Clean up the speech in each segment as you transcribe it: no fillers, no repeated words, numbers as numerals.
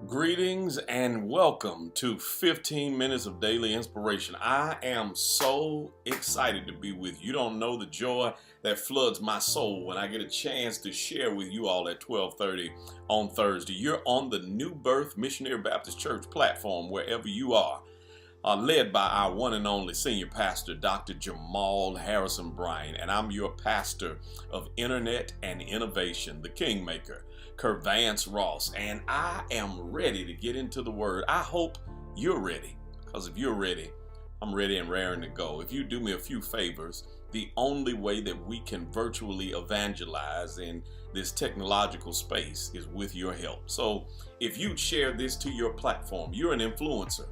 Greetings and welcome to 15 Minutes of Daily Inspiration. I am so excited to be with you. You don't know the joy that floods my soul when I get a chance to share with you all at 12:30 on Thursday. You're on the New Birth Missionary Baptist Church platform wherever you are, led by our one and only senior pastor, Dr. Jamal Harrison Bryant, and I'm your pastor of Internet and Innovation, the Kingmaker, Kervance Ross, and I am ready to get into the Word. I hope you're ready, because if you're ready, I'm ready and raring to go. If you do me a few favors, the only way that we can virtually evangelize in this technological space is with your help. So if you'd share this to your platform, you're an influencer,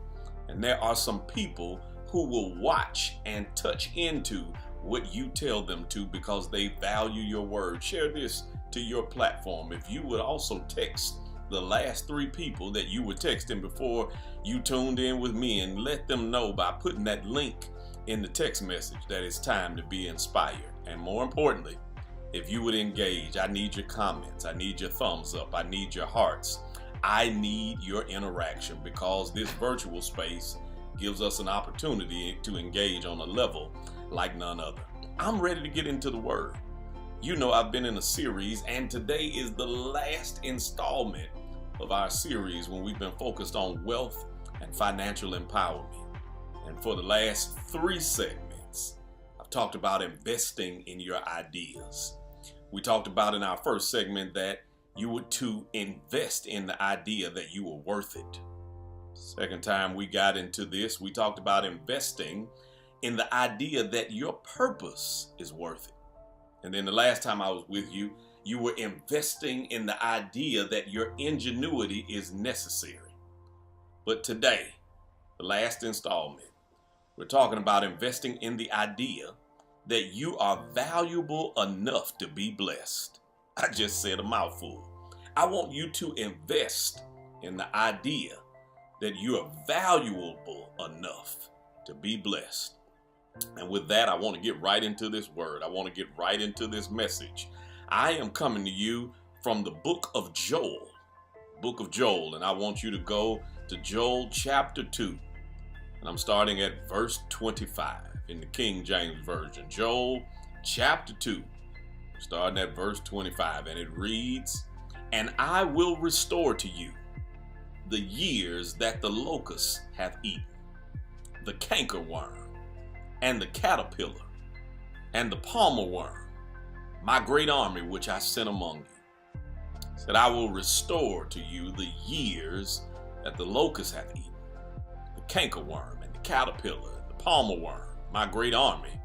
and there are some people who will watch and touch into what you tell them to because they value your word. Share this to your platform. If you would also text the last 3 people that you were texting before you tuned in with me, and let them know by putting that link in the text message that it's time to be inspired. And more importantly, if you would engage, I need your comments, I need your thumbs up, I need your hearts, I need your interaction, because this virtual space gives us an opportunity to engage on a level like none other. I'm ready to get into the Word. You know, I've been in a series, and today is the last installment of our series when we've been focused on wealth and financial empowerment. And for the last 3 segments, I've talked about investing in your ideas. We talked about in our first segment that you were to invest in the idea that you were worth it. Second time we got into this, we talked about investing in the idea that your purpose is worth it. And then the last time I was with you, you were investing in the idea that your ingenuity is necessary. But today, the last installment, we're talking about investing in the idea that you are valuable enough to be blessed. I just said a mouthful. I want you to invest in the idea that you are valuable enough to be blessed. And with that, I want to get right into this word. I want to get right into this message. I am coming to you from the book of Joel, and I want you to go to Joel chapter 2, and I'm starting at verse 25 in the King James Version. Joel chapter 2, starting at verse 25, and it reads, "And I will restore to you the years that the locust hath eaten, the cankerworm, and the caterpillar, and the palmer worm, my great army which I sent among you. Said, I will restore to you the years that the locust hath eaten, the cankerworm, and the caterpillar, and the palmer worm, my great army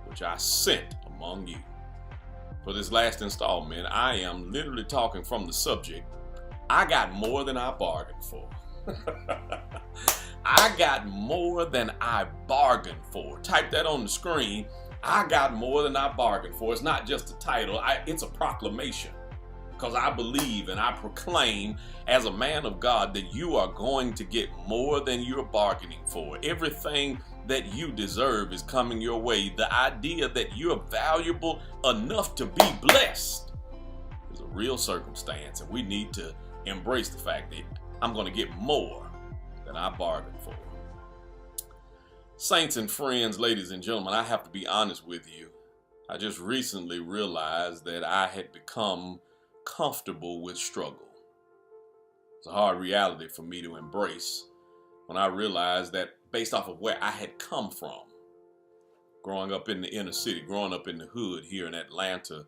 which I sent among you." For this last installment, I am literally talking from the subject, I got more than I bargained for. I got more than I bargained for. Type that on the screen. I got more than I bargained for. It's not just a title, it's a proclamation. Because I believe and I proclaim as a man of God that you are going to get more than you're bargaining for. Everything that you deserve is coming your way. The idea that you're valuable enough to be blessed is a real circumstance, and we need to embrace the fact that I'm going to get more than I bargained for. Saints and friends, ladies and gentlemen, I have to be honest with you. I just recently realized that I had become comfortable with struggle. It's a hard reality for me to embrace when I realized that based off of where I had come from, growing up in the inner city, growing up in the hood here in Atlanta,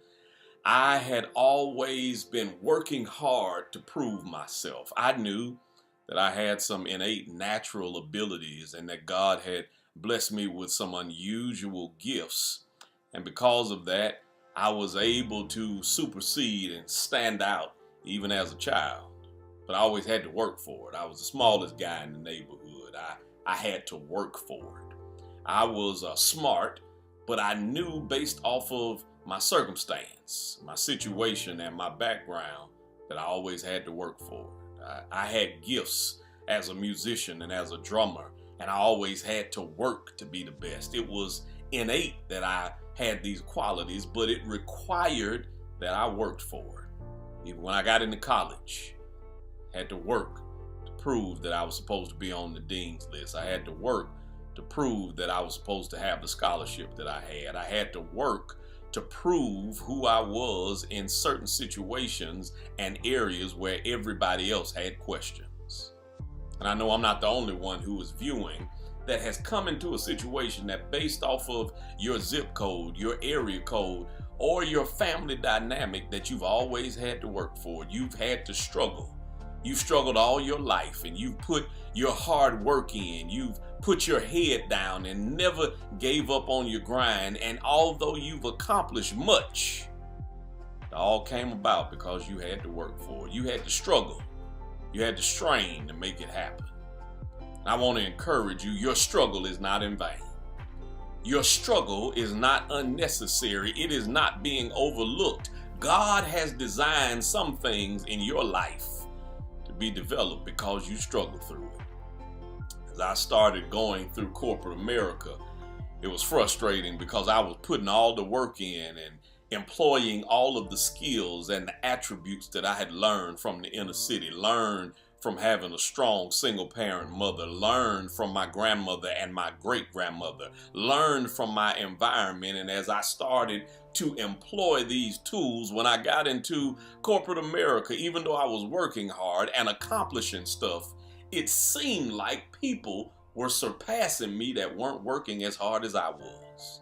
I had always been working hard to prove myself. I knew that I had some innate natural abilities and that God had blessed me with some unusual gifts. And because of that, I was able to supersede and stand out even as a child. But I always had to work for it. I was the smallest guy in the neighborhood. I had to work for it. I was smart, but I knew based off of my circumstance, my situation, and my background that I always had to work for it. I had gifts as a musician and as a drummer, and I always had to work to be the best. It was innate that I had these qualities, but it required that I worked for it. Even when I got into college, I had to work prove that I was supposed to be on the dean's list. I had to work to prove that I was supposed to have the scholarship that I had. I had to work to prove who I was in certain situations and areas where everybody else had questions. And I know I'm not the only one who is viewing that has come into a situation that based off of your zip code, your area code, or your family dynamic that you've always had to work for. You've had to struggle. You've struggled all your life and you've put your hard work in. You've put your head down and never gave up on your grind. And although you've accomplished much, it all came about because you had to work for it. You had to struggle. You had to strain to make it happen. And I want to encourage you, your struggle is not in vain. Your struggle is not unnecessary. It is not being overlooked. God has designed some things in your life to be developed because you struggled through it. As I started going through corporate America, it was frustrating because I was putting all the work in and employing all of the skills and the attributes that I had learned from the inner city, learned from having a strong single parent mother, learned from my grandmother and my great grandmother, learned from my environment. And as I started to employ these tools, when I got into corporate America, even though I was working hard and accomplishing stuff, it seemed like people were surpassing me that weren't working as hard as I was.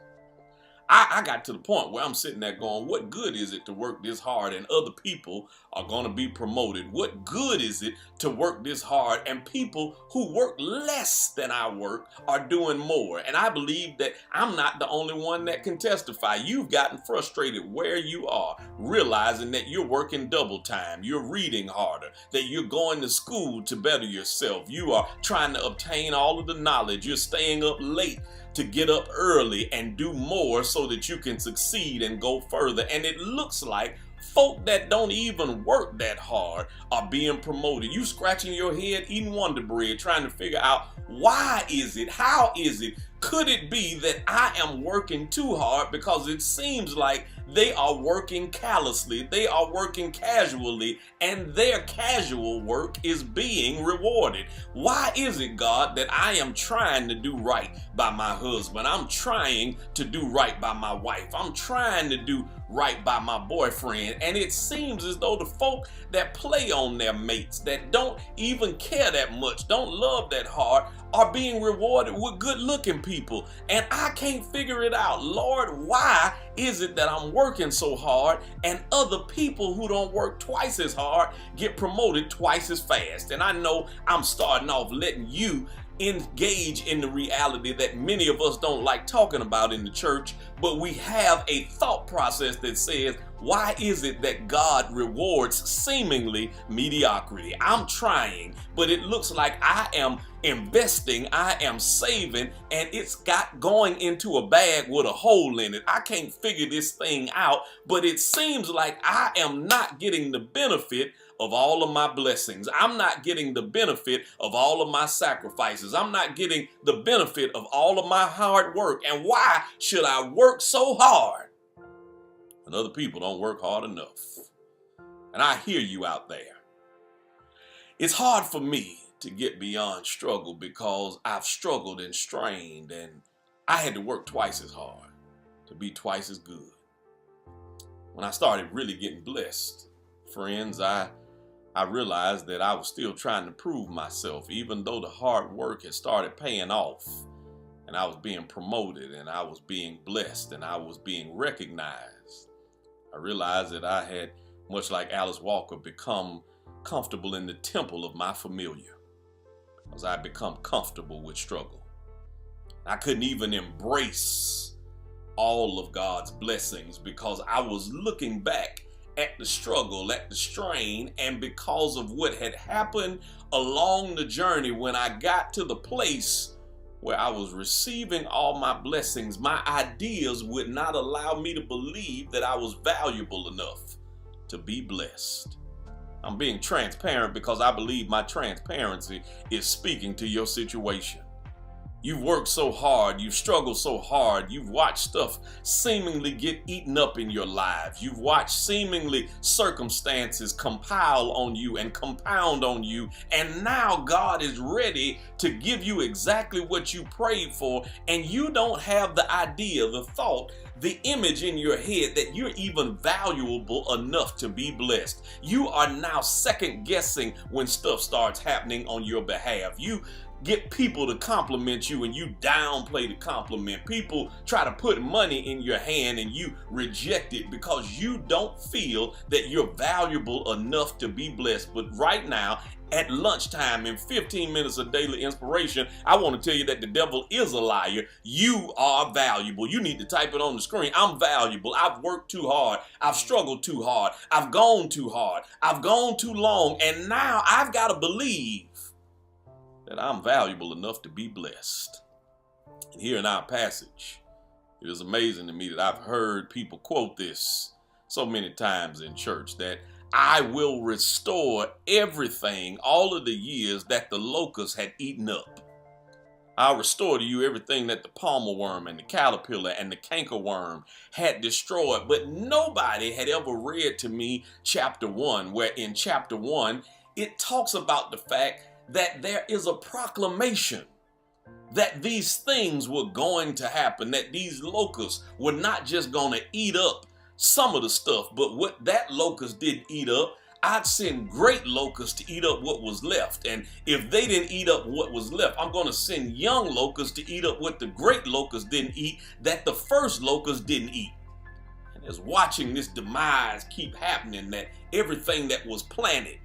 I got to the point where I'm sitting there going, what good is it to work this hard and other people are going to be promoted? What good is it to work this hard and people who work less than I work are doing more? And I believe that I'm not the only one that can testify. You've gotten frustrated where you are, realizing that you're working double time, you're reading harder, that you're going to school to better yourself. You are trying to obtain all of the knowledge. You're staying up late to get up early and do more so that you can succeed and go further. And it looks like folk that don't even work that hard are being promoted. You scratching your head, eating Wonder Bread, trying to figure out why is it, how is it, could it be that I am working too hard? Because it seems like they are working callously, they are working casually, and their casual work is being rewarded. Why is it, God, that I am trying to do right by my husband? I'm trying to do right by my wife. I'm trying to do right by my boyfriend. And it seems as though the folk that play on their mates, that don't even care that much, don't love that hard, are being rewarded with good looking people. And I can't figure it out. Lord, why is it that I'm working so hard and other people who don't work twice as hard get promoted twice as fast? And I know I'm starting off letting you engage in the reality that many of us don't like talking about in the church, but we have a thought process that says, why is it that God rewards seemingly mediocrity? I'm trying, but it looks like I am investing, I am saving, and it's got going into a bag with a hole in it. I can't figure this thing out, but it seems like I am not getting the benefit of all of my blessings. I'm not getting the benefit of all of my sacrifices. I'm not getting the benefit of all of my hard work. And why should I work so hard when other people don't work hard enough? And I hear you out there. It's hard for me to get beyond struggle because I've struggled and strained, and I had to work twice as hard to be twice as good. When I started really getting blessed, friends, I realized that I was still trying to prove myself, even though the hard work had started paying off and I was being promoted and I was being blessed and I was being recognized. I realized that I had, much like Alice Walker, become comfortable in the temple of my familiar as I become comfortable with struggle. I couldn't even embrace all of God's blessings because I was looking back at the struggle, at the strain, and because of what had happened along the journey when I got to the place where I was receiving all my blessings, my ideas would not allow me to believe that I was valuable enough to be blessed. I'm being transparent because I believe my transparency is speaking to your situation. You've worked so hard, you've struggled so hard, you've watched stuff seemingly get eaten up in your lives. You've watched seemingly circumstances compile on you and compound on you, and now God is ready to give you exactly what you prayed for, and you don't have the idea, the thought, the image in your head that you're even valuable enough to be blessed. You are now second guessing when stuff starts happening on your behalf. You get people to compliment you and you downplay the compliment. People try to put money in your hand and you reject it because you don't feel that you're valuable enough to be blessed. But right now, at lunchtime, in 15 minutes of daily inspiration, I want to tell you that the devil is a liar. You are valuable. You need to type it on the screen. I'm valuable. I've worked too hard. I've struggled too hard. I've gone too hard. I've gone too long. And now I've got to believe that I'm valuable enough to be blessed. And here in our passage, it is amazing to me that I've heard people quote this so many times in church, that I will restore everything, all of the years that the locust had eaten up. I'll restore to you everything that the palmer worm and the caterpillar and the cankerworm had destroyed. But nobody had ever read to me chapter 1, where in chapter 1, it talks about the fact that there is a proclamation that these things were going to happen, that these locusts were not just going to eat up some of the stuff, but what that locust didn't eat up, I'd send great locusts to eat up what was left. And if they didn't eat up what was left, I'm going to send young locusts to eat up what the great locusts didn't eat, that the first locust didn't eat. And as watching this demise keep happening, that everything that was planted,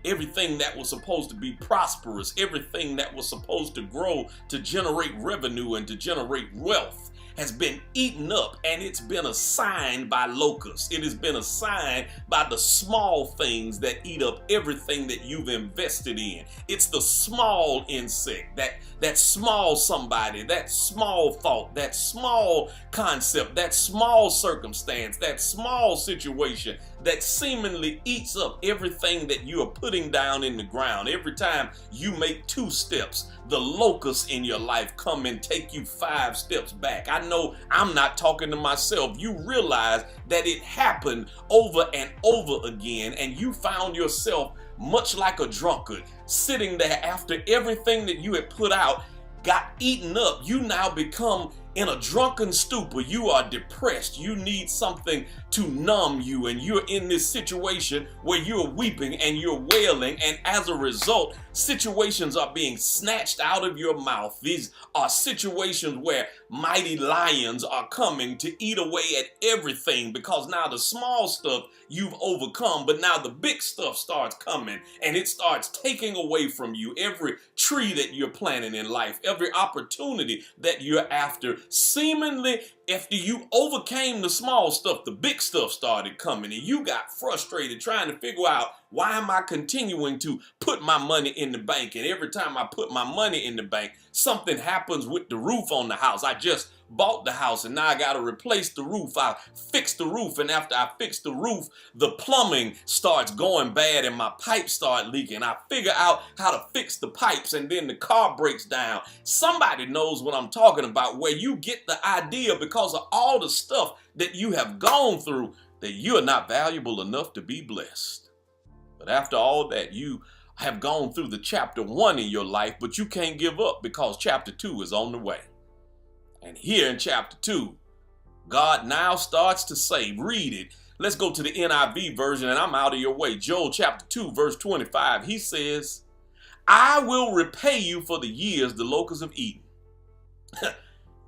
everything that was supposed to be prosperous, everything that was supposed to grow, to generate revenue and to generate wealth, has been eaten up, and it's been assigned by locusts. It has been assigned by the small things that eat up everything that you've invested in. It's the small insect, that small somebody, that small thought, that small concept, that small circumstance, that small situation that seemingly eats up everything that you are putting down in the ground. Every time you make 2 steps, the locusts in your life come and take you 5 steps back. I know I'm not talking to myself. You realize that it happened over and over again, and you found yourself much like a drunkard, sitting there after everything that you had put out got eaten up. You now become in a drunken stupor. You are depressed. You need something to numb you, and you're in this situation where you're weeping and you're wailing, and as a result, situations are being snatched out of your mouth. These are situations where mighty lions are coming to eat away at everything, because now the small stuff you've overcome, but now the big stuff starts coming, and it starts taking away from you every tree that you're planting in life, every opportunity that you're after. Seemingly, after you overcame the small stuff, the big stuff started coming, and you got frustrated trying to figure out, why am I continuing to put my money in the bank? And every time I put my money in the bank, something happens with the roof on the house. I just bought the house and now I got to replace the roof. I fixed the roof, and after I fix the roof, the plumbing starts going bad and my pipes start leaking. I figure out how to fix the pipes, and then the car breaks down. Somebody knows what I'm talking about, where you get the idea, because of all the stuff that you have gone through, that you are not valuable enough to be blessed. But after all that, you have gone through the chapter 1 in your life, but you can't give up, because chapter 2 is on the way. And here in chapter 2, God now starts to say, read it. Let's go to the NIV version, and I'm out of your way. Joel chapter 2, verse 25, he says, I will repay you for the years the locusts have eaten.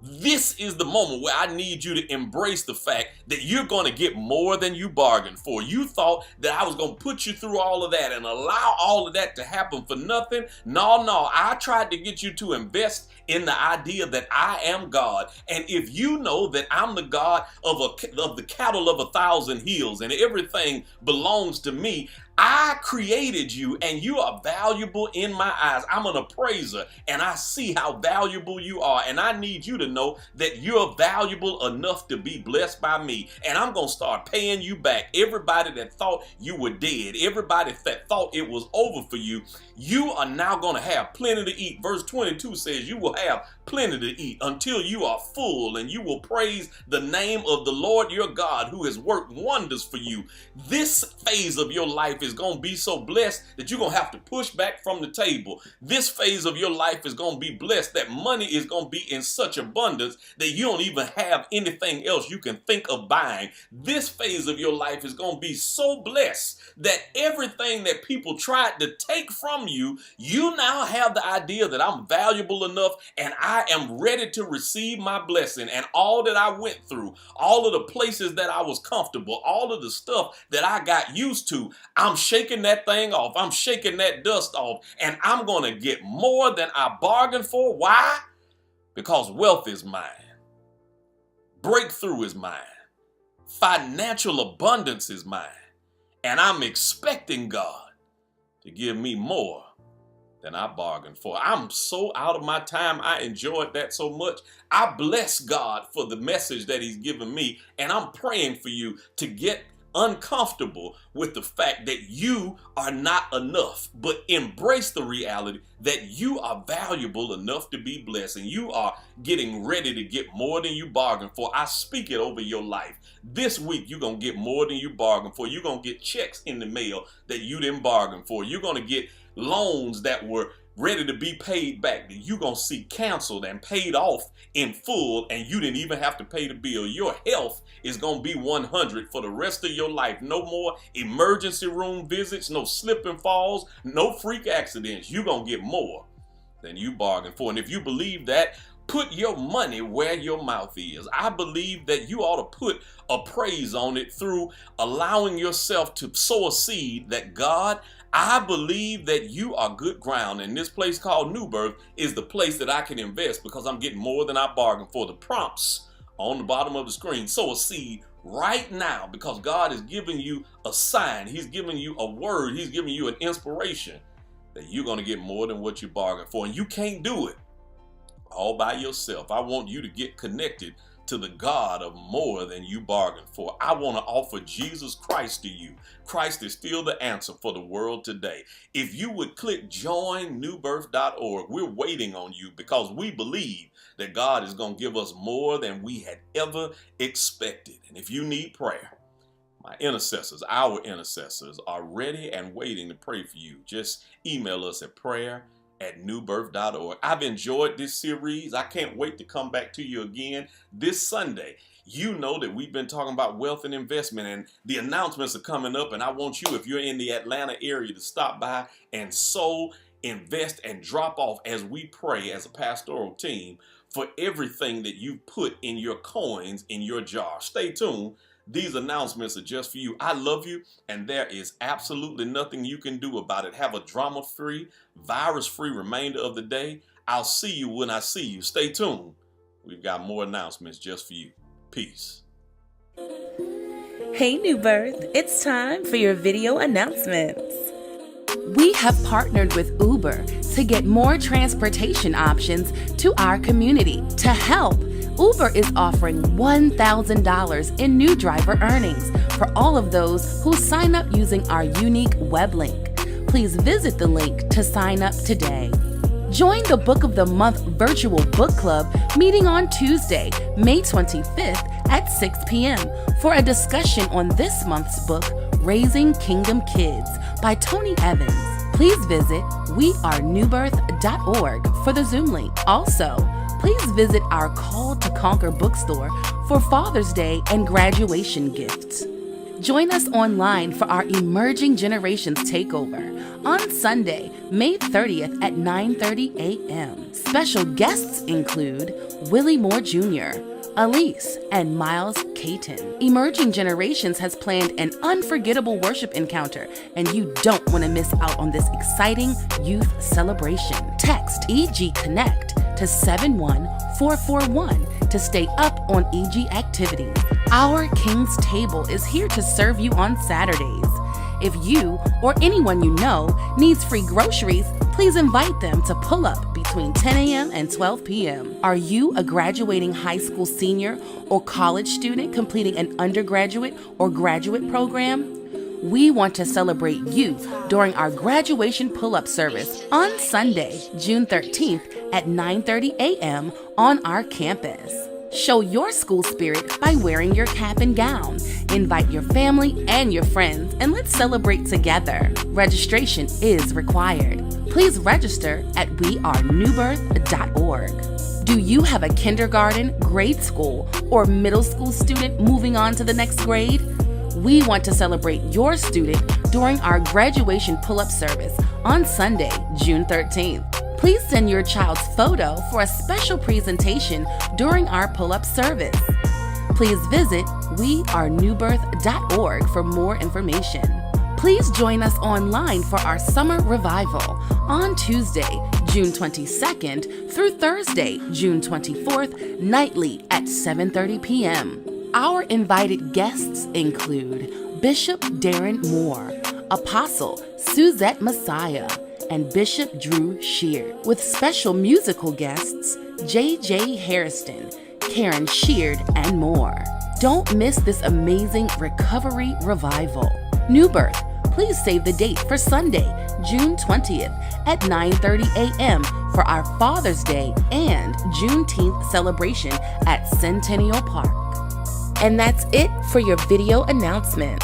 This is the moment where I need you to embrace the fact that you're going to get more than you bargained for. You thought that I was going to put you through all of that and allow all of that to happen for nothing. No, I tried to get you to invest in the idea that I am God. And if you know that I'm the God of the cattle of 1,000 hills and everything belongs to me, I created you and you are valuable in my eyes. I'm an appraiser and I see how valuable you are. And I need you to know that you're valuable enough to be blessed by me. And I'm going to start paying you back. Everybody that thought you were dead, everybody that thought it was over for you, you are now going to have plenty to eat. Verse 22 says you will have plenty to eat until you are full, and you will praise the name of the Lord your God who has worked wonders for you. This phase of your life is going to be so blessed that you're going to have to push back from the table. This phase of your life is going to be blessed that money is going to be in such abundance that you don't even have anything else you can think of buying. This phase of your life is going to be so blessed that everything that people tried to take from you, you now have the idea that I'm valuable enough and I am ready to receive my blessing. And all that I went through, all of the places that I was comfortable, all of the stuff that I got used to, I'm shaking that thing off. I'm shaking that dust off, and I'm going to get more than I bargained for. Why? Because wealth is mine. Breakthrough is mine. Financial abundance is mine. And I'm expecting God to give me more than I bargained for. I'm so out of my time. I enjoyed that so much. I bless God for the message that he's given me. And I'm praying for you to get uncomfortable with the fact that you are not enough, but embrace the reality that you are valuable enough to be blessed, and you are getting ready to get more than you bargained for. I speak it over your life. This week, you're going to get more than you bargained for. You're going to get checks in the mail that you didn't bargain for. You're going to get loans that were ready to be paid back that you're going to see canceled and paid off in full, and you didn't even have to pay the bill. Your health is going to be 100 for the rest of your life. No more emergency room visits, no slip and falls, no freak accidents. You're going to get more than you bargained for. And if you believe that, put your money where your mouth is. I believe that you ought to put a praise on it through allowing yourself to sow a seed that God, I believe that you are good ground, and this place called New Birth is the place that I can invest because I'm getting more than I bargained for. The prompts on the bottom of the screen. Sow a seed right now because God is giving you a sign. He's giving you a word. He's giving you an inspiration that you're going to get more than what you bargained for, and you can't do it all by yourself. I want you to get connected to the God of more than you bargained for. I want to offer Jesus Christ to you. Christ is still the answer for the world today. If you would click joinnewbirth.org, we're waiting on you because we believe that God is going to give us more than we had ever expected. And if you need prayer, my intercessors, our intercessors are ready and waiting to pray for you. Just email us at prayer@newbirth.org. I've enjoyed this series. I can't wait to come back to you again this Sunday. You know that we've been talking about wealth and investment, and the announcements are coming up, and I want you, if you're in the Atlanta area, to stop by and sow, invest, and drop off as we pray as a pastoral team for everything that you put in your coins in your jar. Stay tuned. These announcements are just for you. I love you, and there is absolutely nothing you can do about it. Have a drama-free, virus-free remainder of the day. I'll see you when I see you. Stay tuned. We've got more announcements just for you. Peace. Hey, New Birth. It's time for your video announcements. We have partnered with Uber to get more transportation options to our community. To help, Uber is offering $1,000 in new driver earnings for all of those who sign up using our unique web link. Please visit the link to sign up today. Join the Book of the Month virtual book club meeting on Tuesday, May 25th at 6 p.m. for a discussion on this month's book, Raising Kingdom Kids by Tony Evans. Please visit wearenewbirth.org for the Zoom link. Also, please visit our Call to Conquer bookstore for Father's Day and graduation gifts. Join us online for our Emerging Generations Takeover on Sunday, May 30th at 9:30 a.m. Special guests include Willie Moore Jr., Elise, and Miles Caton. Emerging Generations has planned an unforgettable worship encounter, and you don't want to miss out on this exciting youth celebration. Text EG Connect to 71441 to stay up on EG activities. Our King's Table is here to serve you on Saturdays. If you or anyone you know needs free groceries, please invite them to pull up between 10 a.m. and 12 p.m. Are you a graduating high school senior or college student completing an undergraduate or graduate program? We want to celebrate you during our graduation pull-up service on Sunday, June 13th at 9:30 a.m. on our campus. Show your school spirit by wearing your cap and gown. Invite your family and your friends, and let's celebrate together. Registration is required. Please register at wearenewbirth.org. Do you have a kindergarten, grade school, or middle school student moving on to the next grade? We want to celebrate your student during our graduation pull-up service on Sunday, June 13th. Please send your child's photo for a special presentation during our pull-up service. Please visit wearenewbirth.org for more information. Please join us online for our summer revival on Tuesday, June 22nd through Thursday, June 24th, nightly at 7:30 p.m. Our invited guests include Bishop Darren Moore, Apostle Suzette Messiah, and Bishop Drew Sheard, with special musical guests J.J. Harrison, Karen Sheard, and more. Don't miss this amazing recovery revival. New Birth, please save the date for Sunday, June 20th at 9:30 a.m. for our Father's Day and Juneteenth celebration at Centennial Park. And that's it for your video announcement.